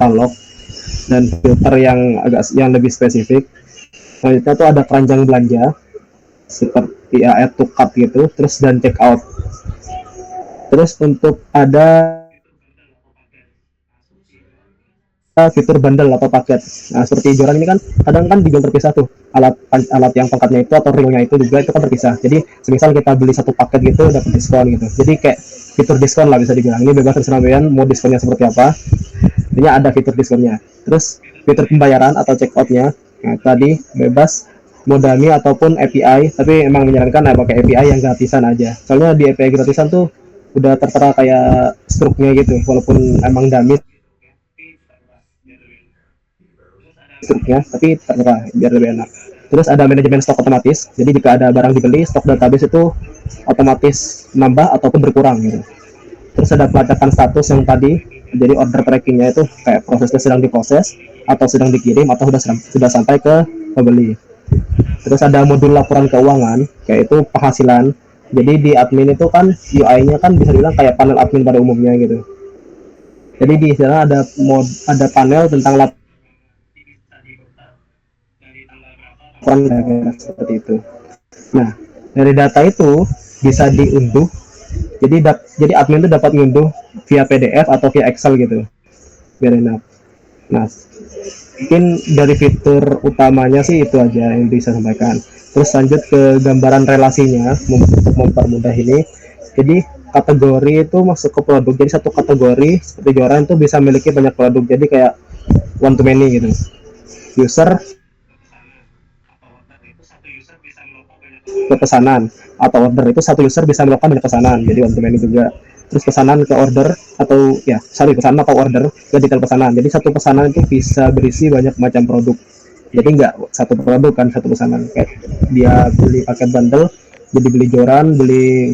katalog dan filter yang lebih spesifik. Selanjutnya tuh ada keranjang belanja seperti ya, add to cart gitu, terus dan check out. Terus untuk ada fitur bundle atau paket. Nah, seperti joran ini kan kadang kan dijual terpisah tuh. Alat yang pangkatnya itu atau ringnya itu juga itu kan terpisah. Jadi semisal kita beli satu paket gitu dapat diskon gitu. Jadi kayak fitur diskon lah bisa dibilang. Ini bebas terserah kalian mau diskonnya seperti apa. Intinya ada fitur diskonnya. Terus fitur pembayaran atau checkoutnya. Nah, tadi bebas Modami ataupun API, tapi emang menyarankan pakai API yang gratisan aja. Soalnya di API gratisan tuh udah tertera kayak struknya gitu, walaupun emang dummy struknya, tapi tertera biar lebih enak. Terus ada manajemen stok otomatis, jadi jika ada barang dibeli, stok database itu otomatis nambah ataupun berkurang gitu. Terus ada pelacakan status yang tadi, jadi order trackingnya itu kayak prosesnya sedang diproses atau sedang dikirim atau sudah sampai ke pembeli. Terus ada modul laporan keuangan, kayak itu penghasilan. Jadi di admin itu kan UI-nya kan bisa dibilang kayak panel admin pada umumnya gitu. Jadi di sana ada panel tentang laporan seperti itu. Nah, dari data itu bisa diunduh. Jadi admin itu dapat ngunduh via PDF atau via Excel gitu. Biar enak. Nah, mungkin dari fitur utamanya sih itu aja yang bisa sampaikan. Terus lanjut ke gambaran relasinya untuk mempermudah ini. Jadi kategori itu masuk ke produk. Jadi satu kategori seperti joran itu bisa memiliki banyak produk. Jadi kayak one to many gitu. User ke pesanan atau order itu satu user bisa melakukan banyak pesanan. Jadi one to many juga. Terus pesanan ke order atau pesanan atau order ke detail pesanan. Jadi satu pesanan itu bisa berisi banyak macam produk. Jadi nggak satu produk kan satu pesanan. Kayak dia beli paket bundle, jadi beli joran, beli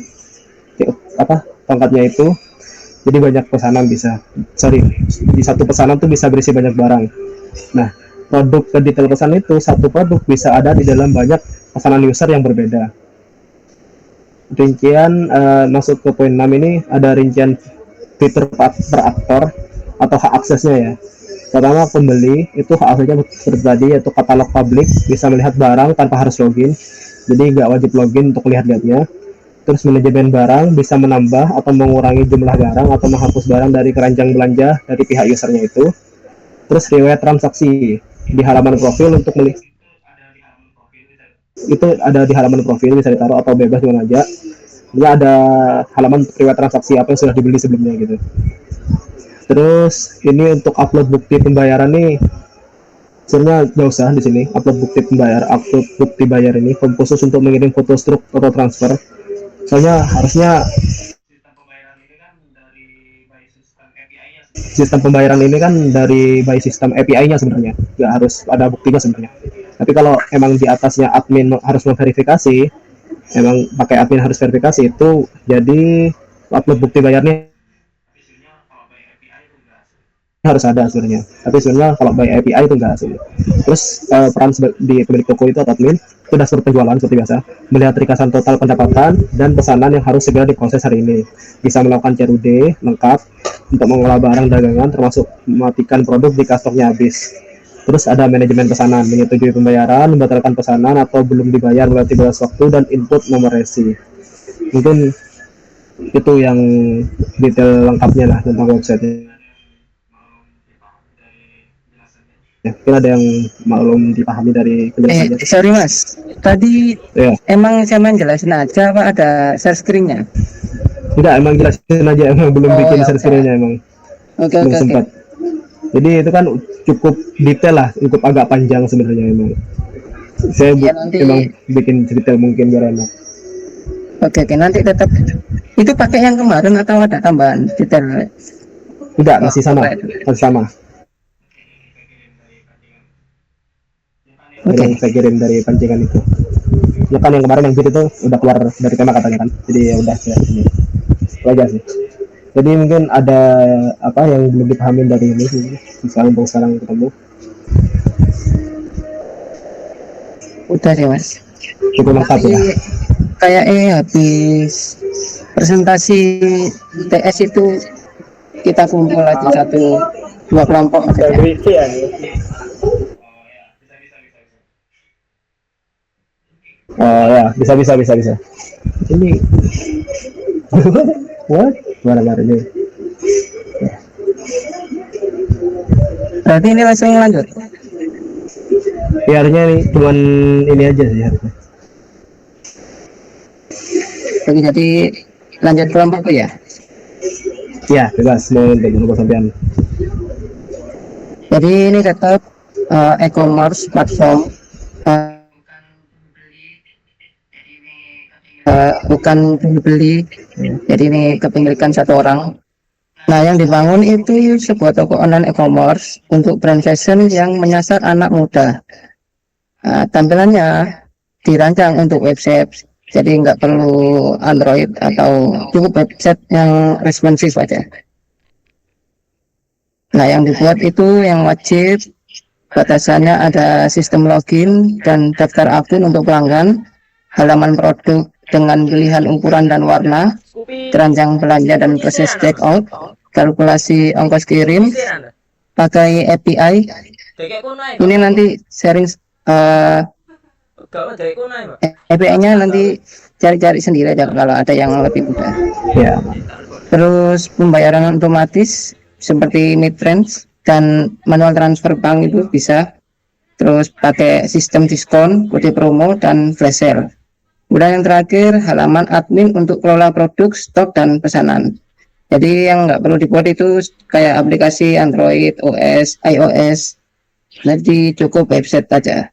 tongkatnya itu. Jadi banyak pesanan di satu pesanan tuh bisa berisi banyak barang. Nah, produk ke detail pesanan itu satu produk bisa ada di dalam banyak pesanan user yang berbeda. Rincian masuk ke poin 6 ini ada rincian fitur per aktor atau hak aksesnya ya. Pertama, pembeli itu hak aksesnya seperti tadi yaitu katalog publik, bisa melihat barang tanpa harus login, jadi nggak wajib login untuk lihat-lihatnya. Terus manajemen barang bisa menambah atau mengurangi jumlah barang atau menghapus barang dari keranjang belanja dari pihak usernya itu. Terus riwayat transaksi di halaman profil untuk melihat itu ada di halaman profil bisa ditaruh atau bebas dengan aja. Ini ada halaman riwayat transaksi apa yang sudah dibeli sebelumnya gitu. Terus ini untuk upload bukti pembayaran nih, sebenarnya nggak usah di sini upload bukti bayar ini khusus untuk mengirim foto struk atau transfer. Soalnya harusnya sistem pembayaran ini kan dari by sistem API-nya sebenarnya, nggak harus ada buktinya sebenarnya. Tapi kalau emang di atasnya admin harus memverifikasi, emang pakai admin harus verifikasi itu, jadi upload bukti bayarnya harus ada sebenarnya. Tapi sebenarnya kalau by API itu enggak sih. Terus peran di pemilik toko itu atau admin itu dashboard penjualan seperti biasa, melihat ringkasan total pendapatan dan pesanan yang harus segera diproses hari ini. Bisa melakukan CRUD lengkap untuk mengolah barang dagangan termasuk mematikan produk jika stoknya habis. Terus ada manajemen pesanan, menyetujui pembayaran, membatalkan pesanan atau belum dibayar melewati batas waktu dan input nomor resi. Mungkin itu yang detail lengkapnya lah tentang website-nya. Ya, mungkin ada yang belum dipahami dari penjelasannya. Sorry mas, tadi emang saya jelasin aja apa ada share screen-nya? Tidak, emang jelasin aja, emang belum bikin share screen-nya emang. Belum sempat. Jadi itu kan cukup detail lah, cukup agak panjang sebenarnya emang. Saya emang bikin detail mungkin biar enak. Oke, nanti tetap itu pakai yang kemarin atau ada tambahan detail? Tidak, masih sama. Yang saya kirim dari pancingan itu. Ya kan yang kemarin yang itu udah keluar dari tema katanya kan. Jadi ya udah saya ini. Itu aja sih. Jadi mungkin ada apa yang belum dipahami dari ini sih. Misalnya untuk sekarang ketemu. Udah sih mas. Cukup lengkap ya. Kayaknya habis presentasi TS itu kita kumpul lagi dua kelompok maksudnya. wifi ya. Oh ya, bisa. Ini what? Mana ini? Berarti ini langsung lanjut. Ya harusnya ini cuman ini aja sih harusnya. Jadi lanjut kelompok ya. Ya, bebas mau untuk sampean. Jadi ini tetap e-commerce platform, bukan beli. Jadi ini kepemilikan satu orang. Nah, yang dibangun itu sebuah toko online e-commerce untuk brand fashion yang menyasar anak muda. Tampilannya dirancang untuk website, jadi nggak perlu Android atau cukup website yang responsif aja. Nah, yang dibuat itu yang wajib batasannya ada sistem login dan daftar akun untuk pelanggan, halaman produk dengan pilihan ukuran dan warna, keranjang belanja dan proses checkout, kalkulasi ongkos kirim, pakai API. Ini nanti sharing API-nya nanti cari-cari sendiri aja kalau ada yang lebih mudah. Ya. Terus pembayaran otomatis seperti midrange dan manual transfer bank itu bisa. Terus pakai sistem diskon, kode promo, dan flash sale. Kemudian yang terakhir halaman admin untuk kelola produk, stok, dan pesanan. Jadi yang nggak perlu dibuat itu kayak aplikasi Android, OS, iOS. Jadi cukup website aja.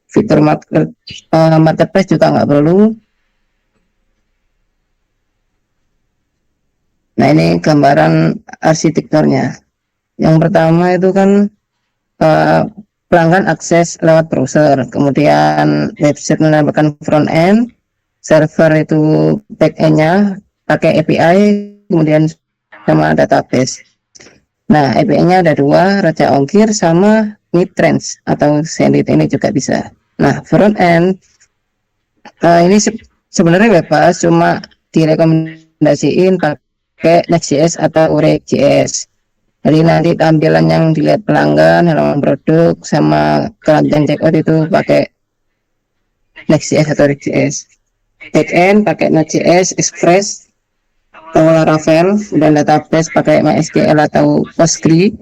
Fitur marketplace juga nggak perlu. Nah, ini gambaran arsitekturnya. Yang pertama itu kan pelanggan akses lewat browser, kemudian website menambahkan front end, server itu back end-nya pakai API, kemudian sama database. Nah, API-nya ada dua, Raja Ongkir sama Midrange atau Sendit, ini juga bisa. Nah, front end ini sebenarnya bebas, cuma direkomendasiin pakai Next.js atau React.js. Jadi nanti tampilan yang dilihat pelanggan, halaman produk, sama keranjang checkout itu pakai Next.js atau React.js. Backend pakai Node.js, Express, atau Laravel, dan database pakai MySQL atau Postgre.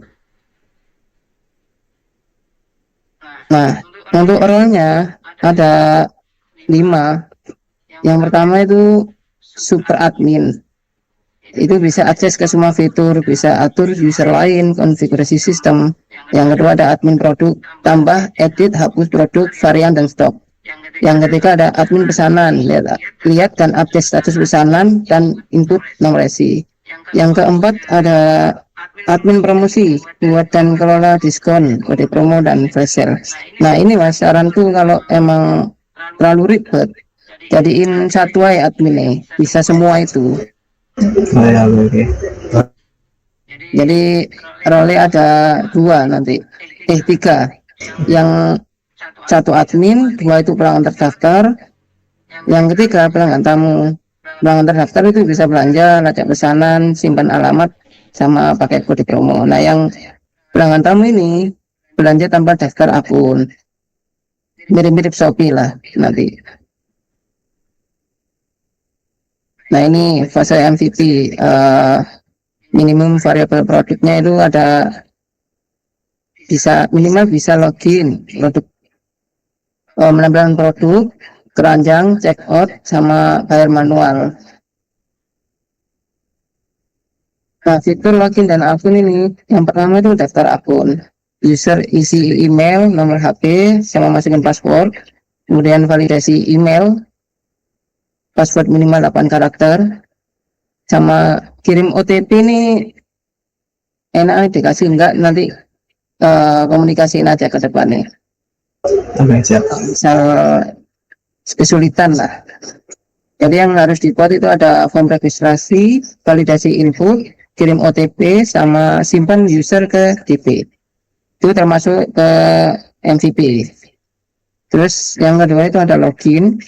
Nah, untuk role-nya ada 5. Yang pertama itu super admin. Itu bisa akses ke semua fitur, bisa atur user lain, konfigurasi sistem. Yang kedua ada admin produk, tambah, edit, hapus produk, varian, dan stok. Yang ketiga ada admin pesanan, lihat dan update status pesanan dan input nomor resi. Yang keempat ada admin promosi, buat dan kelola diskon, kode promo, dan flash sale. Nah, ini mas saranku kalau emang terlalu ribet, jadiin satu aja adminnya, bisa semua itu. Oh ya, oke. Jadi role ada 2 nanti, 3. Yang satu admin, 2 itu pelanggan terdaftar, yang ketiga pelanggan tamu. Pelanggan terdaftar itu bisa belanja, lacak pesanan, simpan alamat, sama pakai kode promo. Nah, yang pelanggan tamu ini belanja tanpa daftar akun, mirip-mirip Shopee lah nanti. Nah, ini fase MVP, minimum variabel produknya itu ada minimal bisa login produk, menampilkan produk, keranjang, checkout, sama bayar manual. Nah, fitur login dan akun ini, yang pertama itu daftar akun. User isi email, nomor HP, sama masukin password, kemudian validasi email, password minimal 8 karakter, sama kirim OTP ini enak dikasih, enggak nanti komunikasiin aja ke depannya. Oke, siap. Misal kesulitan lah. Jadi yang harus dibuat itu ada form registrasi, validasi info, kirim OTP, sama simpan user ke DP. Itu termasuk ke MVP. Terus yang kedua itu ada login.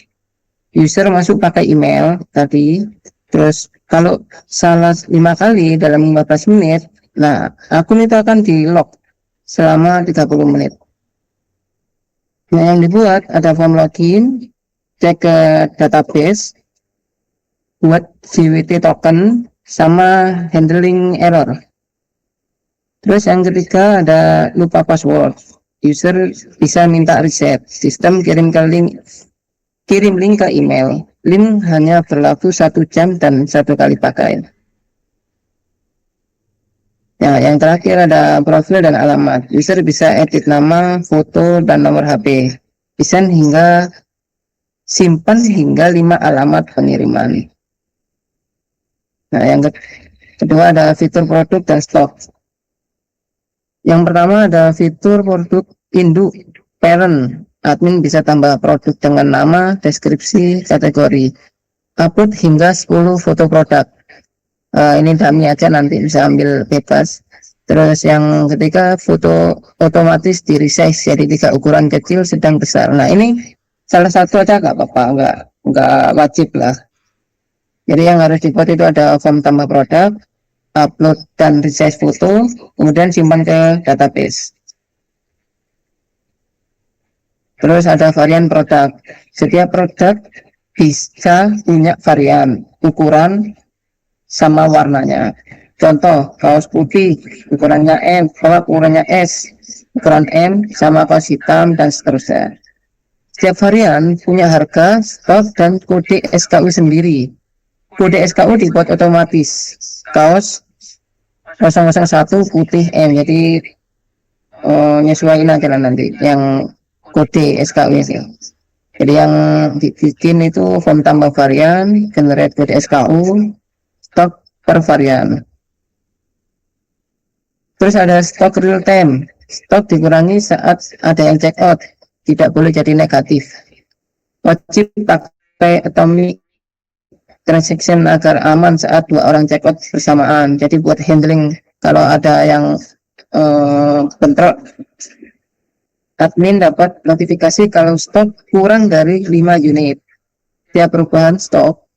User masuk pakai email tadi. Terus kalau salah 5 kali dalam 15 menit, Nah, akun itu akan di lock selama 30 menit. Nah, yang dibuat ada form login, cek ke database, buat JWT token, sama handling error. Terus yang ketiga ada lupa password. User bisa minta reset. Sistem kirim link ke email. Link hanya berlaku 1 jam dan 1 kali pakai. Ya, yang terakhir ada profil dan alamat. User bisa edit nama, foto, dan nomor HP. Bisa simpan hingga 5 alamat pengiriman. Nah, yang kedua ada fitur produk dan stok. Yang pertama ada fitur produk induk parent. Admin bisa tambah produk dengan nama, deskripsi, kategori. Upload hingga 10 foto produk. Ini dummy aja, nanti bisa ambil bebas. Terus yang ketiga, foto otomatis di resize jadi 3 ukuran kecil, sedang, besar. Nah, ini salah satu aja nggak apa-apa, nggak wajib lah. Jadi yang harus dibuat itu ada form tambah produk, upload dan resize foto, kemudian simpan ke database. Terus ada varian produk. Setiap produk bisa punya varian, ukuran, sama warnanya. Contoh, kaos putih, ukurannya M, ukurannya S, ukuran M, sama kaos hitam, dan seterusnya. Setiap varian punya harga, stok, dan kode SKU sendiri. Kode SKU dibuat otomatis. Kaos 001 putih M, jadi nyesuaiin aja nanti yang kode SKU sih. Jadi yang dibikin itu form tambah varian, generate kode SKU, stok per varian. Terus ada stok real time. Stok dikurangi saat ada yang check out, tidak boleh jadi negatif. Wajib pakai atomic transaction agar aman saat 2 orang check out bersamaan. Jadi buat handling kalau ada yang bentrok, admin dapat notifikasi kalau stok kurang dari 5 unit. Tiap perubahan stok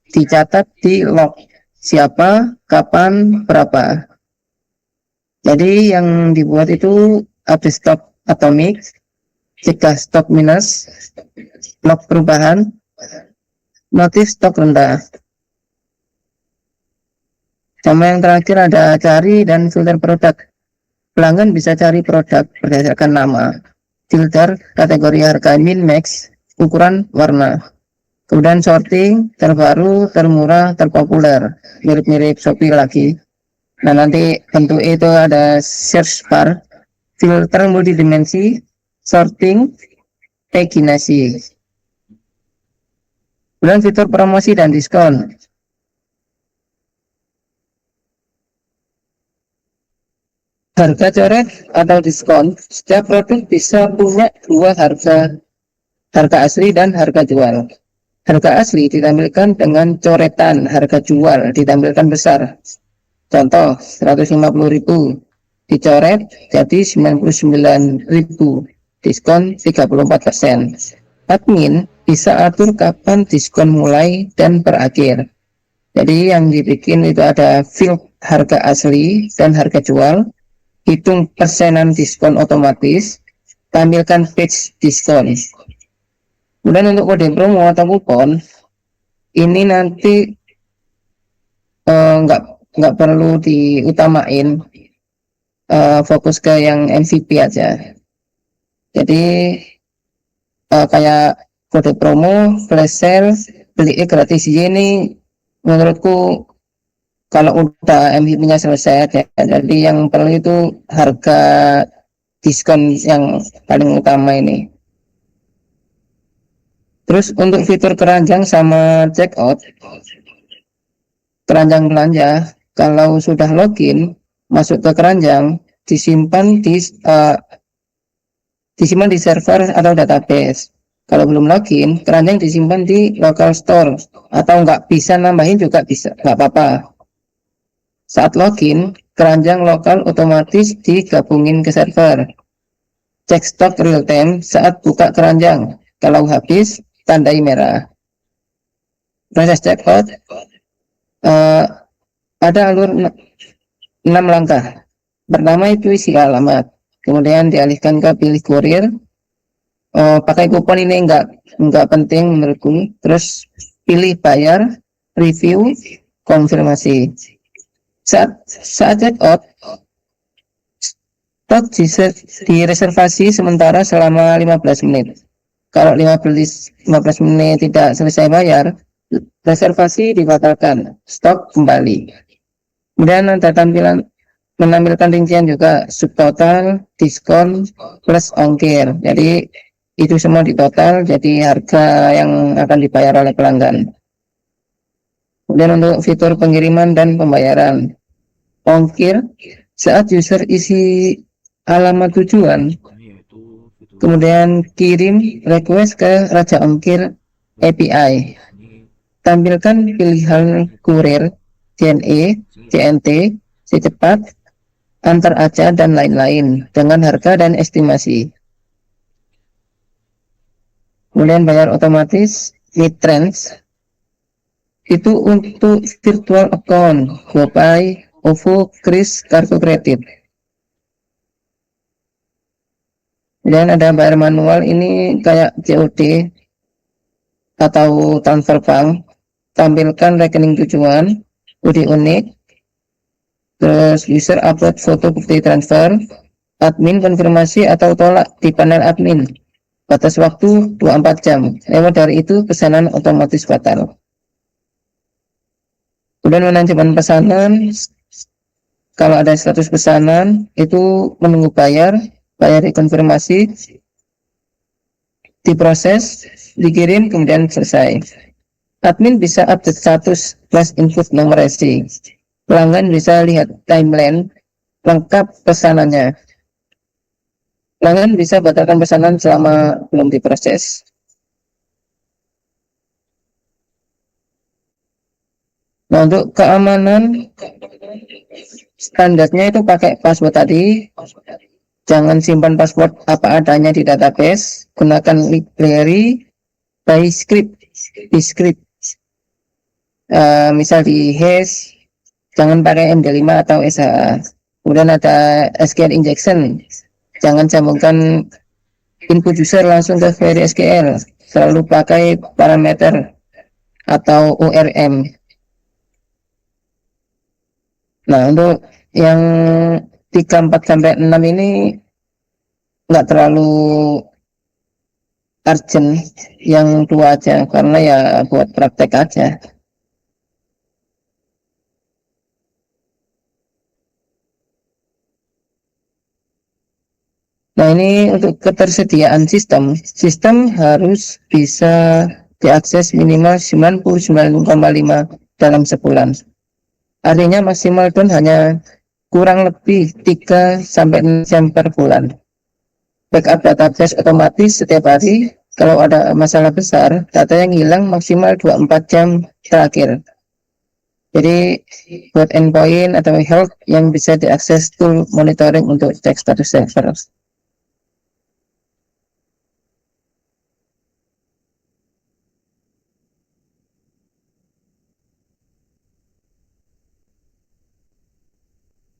dicatat di log. Siapa, kapan, berapa. Jadi yang dibuat itu ada stok atomic, cegah stok minus, log perubahan, notif stok rendah. Sama yang terakhir ada cari dan filter produk. Pelanggan bisa cari produk berdasarkan nama, filter kategori harga min max, ukuran, warna. Kemudian sorting, terbaru, termurah, terpopuler, mirip-mirip Shopee lagi. Nah, nanti bentuk itu ada search bar, filter multidimensi, sorting, paginasi. Kemudian fitur promosi dan diskon. Harga coret atau diskon, setiap produk bisa punya 2 harga asli dan harga jual. Harga asli ditampilkan dengan coretan, harga jual ditampilkan besar. Contoh 150.000, dicoret jadi 99.000, diskon 34%. Admin bisa atur kapan diskon mulai dan berakhir. Jadi yang dibikin itu ada field harga asli dan harga jual, hitung persenan diskon otomatis, tampilkan page diskon. Kemudian untuk kode promo atau kupon, ini nanti nggak perlu diutamain, fokus ke yang MVP aja. Jadi kayak kode promo, flash sale, beli gratis ini, menurutku kalau udah MVP-nya selesai ya. Jadi yang perlu itu harga diskon yang paling utama ini. Terus untuk fitur keranjang sama checkout, keranjang belanja, kalau sudah login masuk ke keranjang, disimpan di server atau database. Kalau belum login, keranjang disimpan di local store, atau nggak bisa nambahin juga bisa, nggak apa-apa. Saat login, keranjang lokal otomatis digabungin ke server. Cek stok real time saat buka keranjang. Kalau habis, tandai merah. Proses checkout, ada alur 6 langkah. Pertama itu isi alamat, kemudian dialihkan ke pilih kurir. Pakai kupon ini enggak penting menurutku. Terus pilih bayar, review, konfirmasi. Saat check out, stok direservasi sementara selama 15 menit. Kalau 15 menit tidak selesai bayar, reservasi dibatalkan, stok kembali. Kemudian ada menampilkan rincian juga subtotal, diskon, plus ongkir. Jadi itu semua ditotal jadi harga yang akan dibayar oleh pelanggan. Kemudian untuk fitur pengiriman dan pembayaran, ongkir saat user isi alamat tujuan, kemudian kirim request ke Raja Ongkir API. Tampilkan pilihan kurir, JNE, JNT, secepat, antar aja, dan lain-lain dengan harga dan estimasi. Kemudian bayar otomatis, mid-trans, itu untuk virtual account, GoPay, OVO, Kris, kartu kredit. Kemudian ada bayar manual, ini kayak COD atau transfer bank. Tampilkan rekening tujuan, kode unik, terus user upload foto bukti transfer, admin konfirmasi atau tolak di panel admin. Batas waktu 24 jam. Lewat dari itu pesanan otomatis batal. Kemudian manajemen pesanan, kalau ada 100 pesanan itu menunggu bayar dikonfirmasi, diproses, dikirim, kemudian selesai. Admin bisa update status plus input nomor resi. Pelanggan bisa lihat timeline lengkap pesanannya. Pelanggan bisa batalkan pesanan selama belum diproses. Nah, untuk keamanan, standarnya itu pakai password tadi. Jangan simpan password apa adanya di database. Gunakan library by script. Di script. Misal di hash, jangan pakai MD5 atau SHA. Kemudian ada SQL injection. Jangan sambungkan input user langsung ke query SQL. Selalu pakai parameter atau ORM. Nah, untuk yang 3, 4, sampai 6 ini nggak terlalu urgent, yang 2 aja, karena ya buat praktek aja. Nah, ini untuk ketersediaan sistem harus bisa diakses minimal 99,5 dalam sebulan. Artinya maksimal down hanya kurang lebih 3 sampai 6 jam per bulan. Backup database otomatis setiap hari. Kalau ada masalah besar, data yang hilang maksimal 24 jam terakhir. Jadi buat endpoint atau health yang bisa diakses tool monitoring untuk cek status server.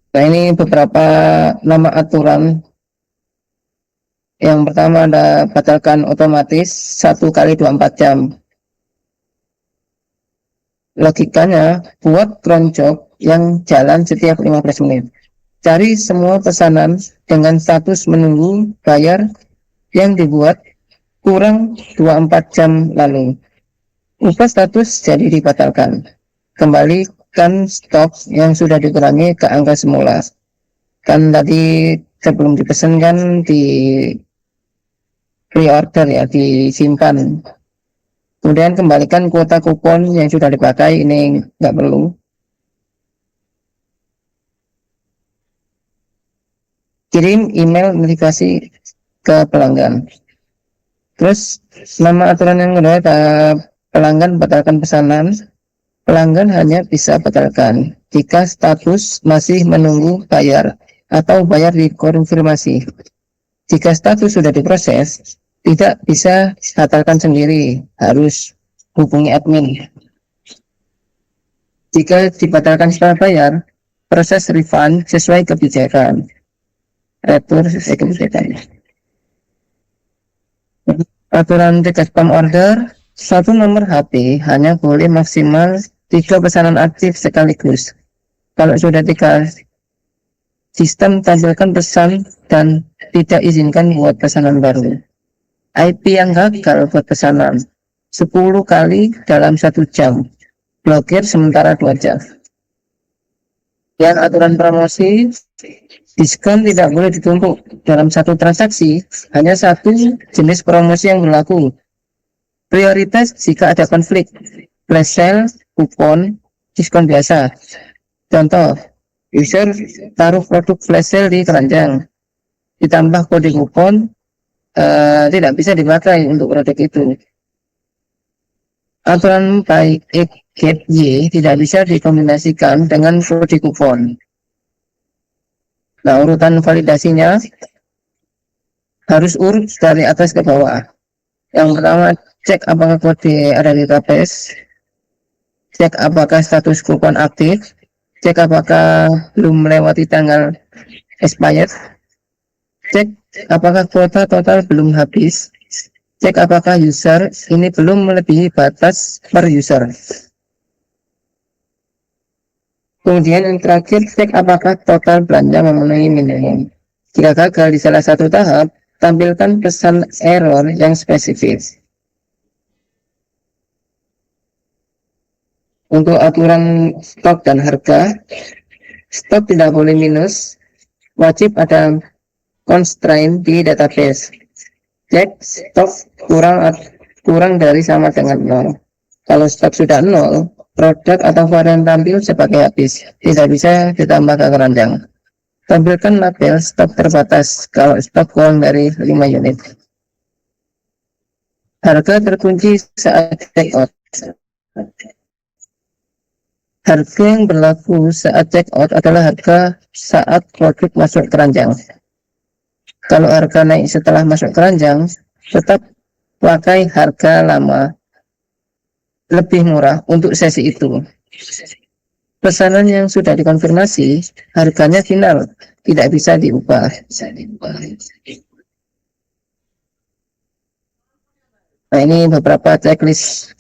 Nah, ini beberapa nama aturan. Yang pertama ada batalkan otomatis 1 kali 24 jam. Logikanya buat cron job yang jalan setiap 15 menit. Cari semua pesanan dengan status menunggu bayar yang dibuat kurang 24 jam lalu. Ubah status jadi dibatalkan. Kembalikan stok yang sudah dikurangi ke angka semula. Kan tadi sebelum dipesan kan di pre-order ya, disimpan. Kemudian kembalikan kuota kupon yang sudah dipakai, ini nggak perlu. Kirim email notifikasi ke pelanggan. Terus nama aturan yang kedua, pelanggan batalkan pesanan. Pelanggan hanya bisa batalkan jika status masih menunggu bayar atau bayar dikonfirmasi. Jika status sudah diproses, tidak bisa batalkan sendiri, harus hubungi admin. Jika dibatalkan setelah bayar, proses refund sesuai kebijakan. Retur sesuai kebijakan. Aturan tiket spam order, satu nomor HP hanya boleh maksimal 3 pesanan aktif sekaligus. Kalau sudah 3, sistem tampilkan pesan dan tidak izinkan buat pesanan baru. IP yang gagal buat pesanan 10 kali dalam 1 jam. Blokir sementara 2 jam. Yang aturan promosi, diskon tidak boleh ditumpuk dalam satu transaksi, hanya satu jenis promosi yang berlaku. Prioritas jika ada konflik, flash sale, kupon, diskon biasa. Contoh, user taruh produk flash sale di keranjang, ditambah kode kupon, tidak bisa dipakai untuk produk itu. Aturan buy X get Y tidak bisa dikombinasikan dengan kode kupon. Nah, urutan validasinya harus urut dari atas ke bawah. Yang pertama, cek apakah kode ada di database, cek apakah status kupon aktif, cek apakah belum melewati tanggal expired, cek apakah kuota total belum habis, cek apakah user ini belum melebihi batas per user. Kemudian yang terakhir, cek apakah total belanja memenuhi minimum. Jika gagal di salah satu tahap, tampilkan pesan error yang spesifik. Untuk aturan stok dan harga, stok tidak boleh minus, wajib ada constraint di database. Cek stok kurang dari sama dengan 0. Kalau stok sudah 0, produk atau varian tampil sebagai habis, tidak bisa ditambah ke keranjang. Tampilkan label stok terbatas kalau stok kurang dari 5 unit. Harga terkunci saat check out. Harga yang berlaku saat check out adalah harga saat produk masuk keranjang. Kalau harga naik setelah masuk keranjang, tetap pakai harga lama lebih murah untuk sesi itu. Pesanan yang sudah dikonfirmasi, harganya final, tidak bisa diubah. Nah, ini beberapa checklist.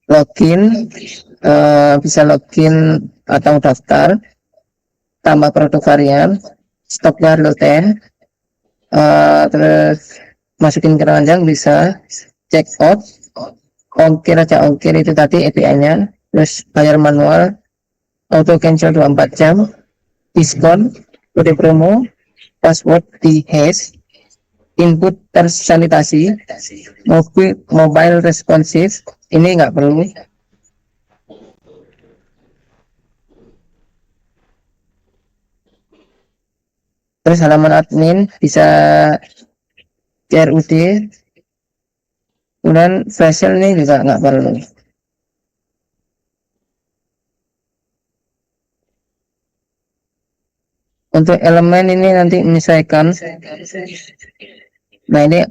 Login, bisa login atau daftar, tambah produk varian, stoknya real-time, terus masukin keranjang bisa, check out, ongkir aja ongkir itu tadi API-nya, terus bayar manual, auto cancel 24 jam, diskon, kode promo, password di hash, input tersanitasi, mobile responsive, ini nggak perlu. Terus halaman admin bisa CRUD, kemudian flash sale ini juga nggak perlu. Untuk elemen ini nanti menyesuaikan. Nah, ini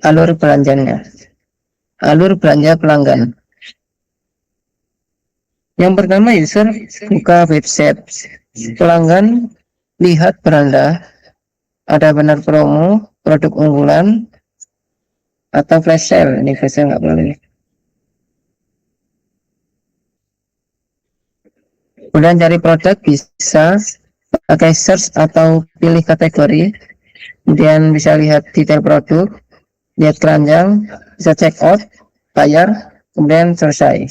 alur belanjanya, alur belanja pelanggan. Yang pertama, user buka website pelanggan, lihat beranda, ada benar promo, produk unggulan, atau flash sale. Ini flash sale nggak boleh. Kemudian cari produk bisa pakai search atau pilih kategori, kemudian bisa lihat detail produk, lihat keranjang, bisa check out, bayar, kemudian selesai.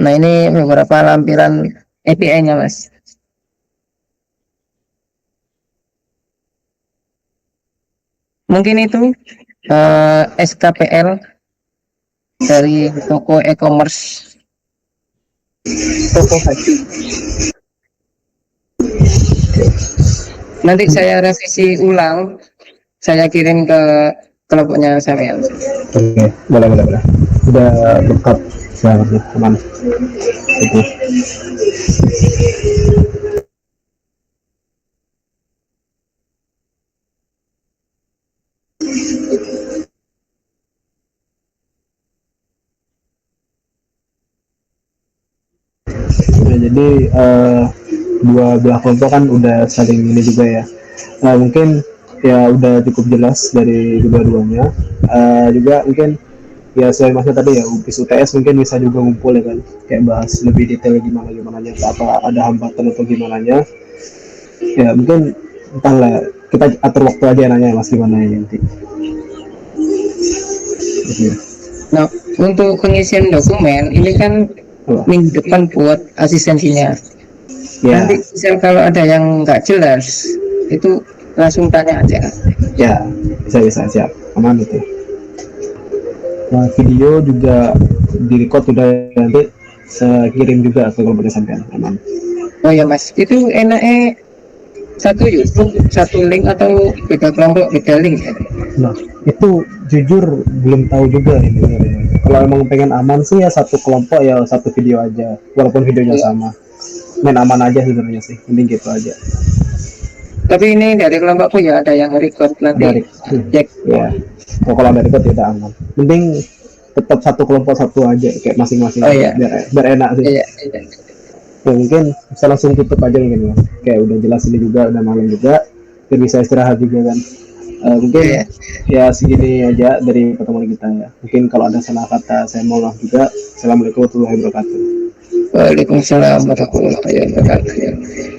Nah, ini beberapa lampiran API-nya, Mas. Mungkin itu SKPL dari toko e-commerce Toko Haji. Nanti saya revisi ulang, saya kirim ke kelompoknya saya. Oke, boleh, boleh, boleh. Udah lengkap, sudah aman. Itu. jadi dua belah kelompok kan udah saling ini juga ya. Mungkin ya udah cukup jelas dari dua-duanya. Juga mungkin ya selain masnya tadi ya UPIS UTS mungkin bisa juga ngumpul ya kan, kayak bahas lebih detail gimana gimana nya, apa ada hambatan atau gimana nya. Ya mungkin entahlah, kita atur waktu aja nanya mas gimana ya nanti. Oke. Nah, untuk pengisian dokumen ini kan Oh, minggu depan buat asistensinya. ya Nanti misal kalau ada yang nggak jelas, itu langsung tanya aja. ya bisa siap, aman itu. Nah, video juga direcord udah, nanti saya kirim juga ke kelompoknya sampean, aman. Oh ya Mas, itu enaknya satu YouTube, satu link atau beda kelompok, beda link ya? Nah, itu jujur belum tahu juga ini. Kalau emang pengen aman sih ya satu kelompok ya satu video aja, walaupun videonya Iya. sama. Main aman aja sebenarnya sih, mending gitu aja. Tapi ini dari kelompokku ya ada yang record Dari nanti cek. ya, kalau dari itu tidak aman. Mending tetap satu kelompok satu aja, kayak masing-masing Oh aja, iya, biar enak sih. iya, iya. Ya, mungkin bisa langsung tutup aja mungkin mas. Kayak udah jelas ini juga, udah malam juga, biar bisa istirahat juga kan. Mungkin Iya. ya segini aja dari pertemuan kita ya. Mungkin kalau ada salah kata saya mohon maaf juga. Assalamualaikum warahmatullahi wabarakatuh. Waalaikumsalam warahmatullahi wabarakatuh.